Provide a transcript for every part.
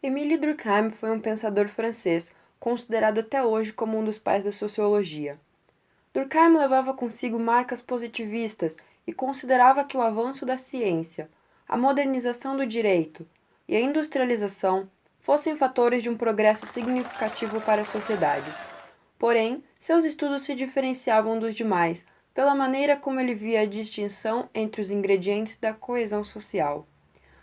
Émile Durkheim foi um pensador francês, considerado até hoje como um dos pais da sociologia. Durkheim levava consigo marcas positivistas e considerava que o avanço da ciência, a modernização do direito e a industrialização fossem fatores de um progresso significativo para as sociedades. Porém, seus estudos se diferenciavam dos demais pela maneira como ele via a distinção entre os ingredientes da coesão social.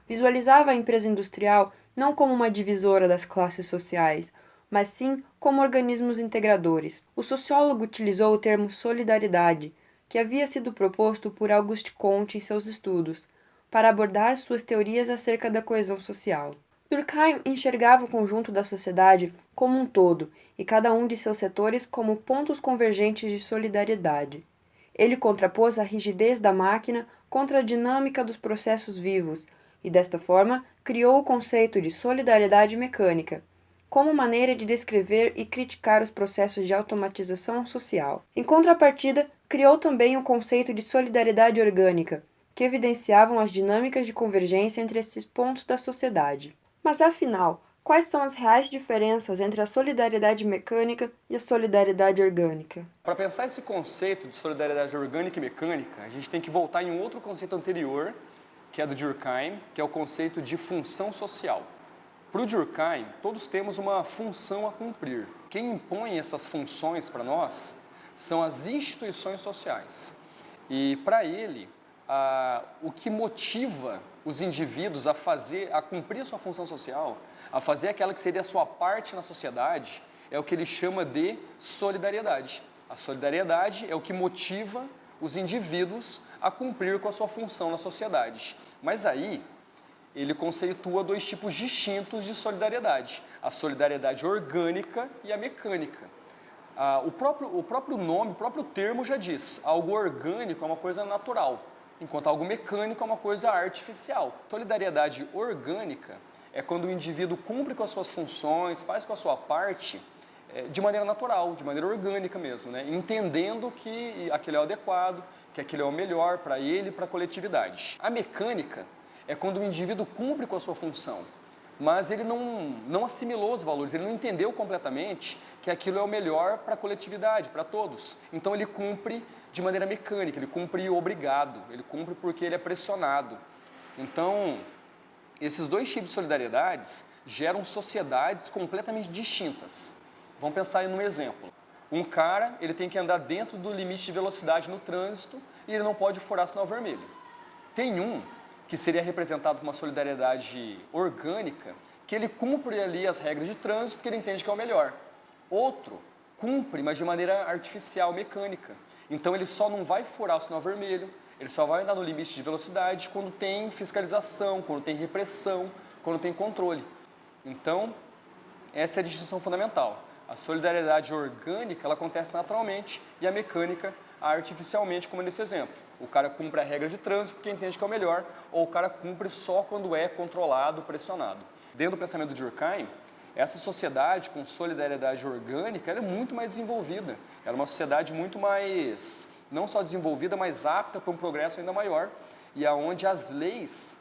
Visualizava a empresa industrial não como uma divisora das classes sociais, mas sim como organismos integradores. O sociólogo utilizou o termo solidariedade, que havia sido proposto por Auguste Comte em seus estudos, para abordar suas teorias acerca da coesão social. Durkheim enxergava o conjunto da sociedade como um todo e cada um de seus setores como pontos convergentes de solidariedade. Ele contrapôs a rigidez da máquina contra a dinâmica dos processos vivos e, desta forma, criou o conceito de solidariedade mecânica, como maneira de descrever e criticar os processos de automatização social. Em contrapartida, criou também o conceito de solidariedade orgânica, que evidenciavam as dinâmicas de convergência entre esses pontos da sociedade. Mas afinal, quais são as reais diferenças entre a solidariedade mecânica e a solidariedade orgânica? Para pensar esse conceito de solidariedade orgânica e mecânica, a gente tem que voltar em um outro conceito anterior, que é do Durkheim, que é o conceito de função social. Para o Durkheim, todos temos uma função a cumprir. Quem impõe essas funções para nós são as instituições sociais. E para ele, o que motiva os indivíduos a cumprir a sua função social, a fazer aquela que seria a sua parte na sociedade, é o que ele chama de solidariedade. A solidariedade é o que motiva os indivíduos a cumprir com a sua função na sociedade. Mas aí, ele conceitua dois tipos distintos de solidariedade, a solidariedade orgânica e a mecânica. O próprio nome, o próprio termo já diz, algo orgânico é uma coisa natural, enquanto algo mecânico é uma coisa artificial. Solidariedade orgânica é quando o indivíduo cumpre com as suas funções, faz com a sua parte de maneira natural, de maneira orgânica mesmo, né? Entendendo que aquele é o adequado, que aquele é o melhor para ele e para a coletividade. A mecânica é quando o indivíduo cumpre com a sua função, mas ele não assimilou os valores, ele não entendeu completamente que aquilo é o melhor para a coletividade, para todos. Então ele cumpre de maneira mecânica, ele cumpre obrigado, ele cumpre porque ele é pressionado. Então, esses dois tipos de solidariedades geram sociedades completamente distintas. Vamos pensar em um exemplo. Um cara, ele tem que andar dentro do limite de velocidade no trânsito e ele não pode furar sinal vermelho. Tem um que seria representado por uma solidariedade orgânica, que ele cumpre ali as regras de trânsito porque ele entende que é o melhor. Outro cumpre, mas de maneira artificial, mecânica. Então ele só não vai furar o sinal vermelho, ele só vai andar no limite de velocidade quando tem fiscalização, quando tem repressão, quando tem controle. Então, essa é a distinção fundamental. A solidariedade orgânica, ela acontece naturalmente e a mecânica, artificialmente, como nesse exemplo. O cara cumpre a regra de trânsito porque entende que é o melhor, ou o cara cumpre só quando é controlado, pressionado. Dentro do pensamento de Durkheim, essa sociedade com solidariedade orgânica, ela é muito mais desenvolvida. Ela é uma sociedade muito mais, não só desenvolvida, mas apta para um progresso ainda maior, e aonde as leis,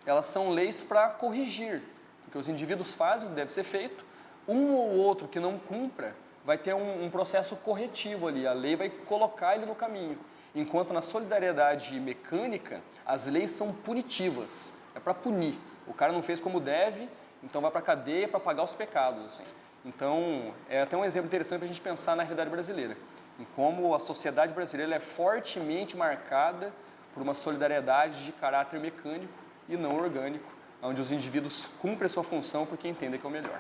elas são leis para corrigir, porque os indivíduos fazem o que deve ser feito, um ou outro que não cumpra vai ter um processo corretivo ali, a lei vai colocar ele no caminho. Enquanto na solidariedade mecânica, as leis são punitivas, é para punir. O cara não fez como deve, então vai para a cadeia para pagar os pecados. Assim. Então, é até um exemplo interessante para a gente pensar na realidade brasileira, em como a sociedade brasileira é fortemente marcada por uma solidariedade de caráter mecânico e não orgânico, onde os indivíduos cumprem a sua função porque entendem que é o melhor.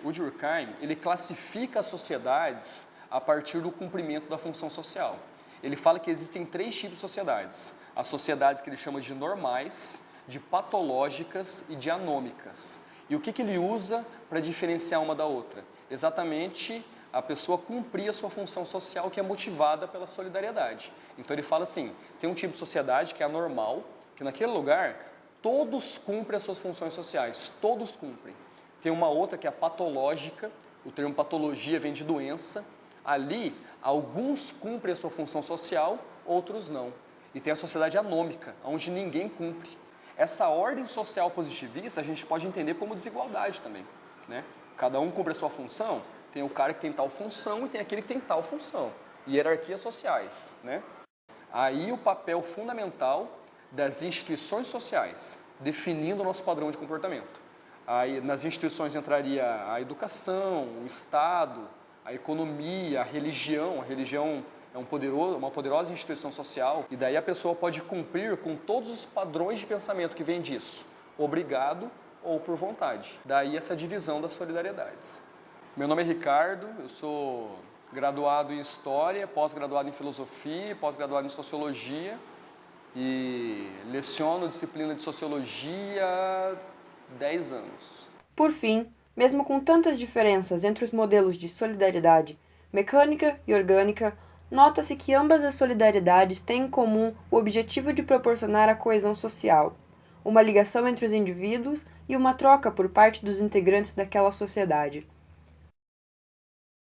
O Durkheim, ele classifica as sociedades a partir do cumprimento da função social. Ele fala que existem três tipos de sociedades. As sociedades que ele chama de normais, de patológicas e de anômicas. E o que ele usa para diferenciar uma da outra? Exatamente a pessoa cumprir a sua função social que é motivada pela solidariedade. Então ele fala assim, tem um tipo de sociedade que é a normal, que naquele lugar todos cumprem as suas funções sociais, todos cumprem. Tem uma outra que é a patológica, o termo patologia vem de doença. Ali, alguns cumprem a sua função social, outros não. E tem a sociedade anômica, onde ninguém cumpre. Essa ordem social positivista a gente pode entender como desigualdade também, né? Cada um cumpre a sua função, tem o cara que tem tal função e tem aquele que tem tal função. Hierarquias sociais, né? Aí o papel fundamental das instituições sociais, definindo o nosso padrão de comportamento. Aí nas instituições entraria a educação, o Estado, a economia, a religião. A religião é uma poderosa instituição social e daí a pessoa pode cumprir com todos os padrões de pensamento que vem disso, obrigado ou por vontade. Daí essa divisão das solidariedades. Meu nome é Ricardo, eu sou graduado em História, pós-graduado em Filosofia, pós-graduado em Sociologia e leciono disciplina de Sociologia há 10 anos. Por fim, mesmo com tantas diferenças entre os modelos de solidariedade mecânica e orgânica, nota-se que ambas as solidariedades têm em comum o objetivo de proporcionar a coesão social, uma ligação entre os indivíduos e uma troca por parte dos integrantes daquela sociedade.